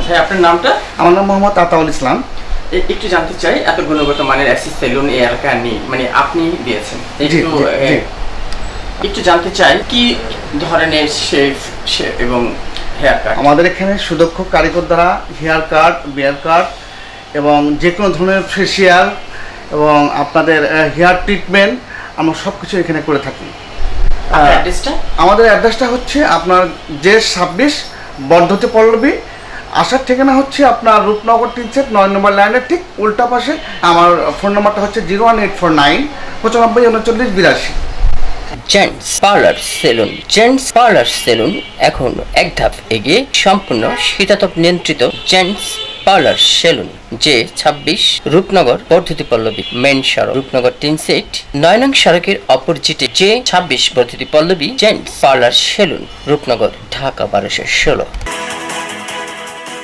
ভাই আপনার নামটা? আমার নাম মোহাম্মদ আতাউল ইসলাম। একটু জানতে চাই, এত গুণগত মানের অ্যাক্সেস সেলুন এই এলাকায় নেই, মানে আপনি দিয়েছেন, একটু জানতে চাই কি ধরনের শেভ এবং হেয়ার কাট? আমাদের এখানে সুদক্ষ কারিগর দ্বারা হেয়ার কাট, বিয়ার কাট এবং যে কোনো ধরনের ফেসিয়াল এবং আপনাদের হেয়ার ট্রিটমেন্ট আমরা সব কিছু এখানে করে থাকি। অ্যাড্রেসটা? আমাদের অ্যাড্রেসটা হচ্ছে আপনার যে 26 বর্ধতে পল্লবী। আসার ঠিকানা হচ্ছে আপনার রূপনগর 3 সেট 9 নম্বর লাইনের ঠিক উল্টা পাশে। আমার ফোন নাম্বারটা হচ্ছে 01849 95 39 82। Gents parlour salon. Gents parlour salon এখন এক ধাপ এগিয়ে সম্পূর্ণ শীতাতপ নিয়ন্ত্রিত জেন্টস পার্লার সেলুন, যে 26 রূপনগর বর্ধতি পল্লবী মেন সড়ক, রূপনগর 3 সেট 9 নং সড়কের অপোজিটে যে 26 বর্ধতি Pallabi gents parlour salon, Rupnagar, Dhaka 1216।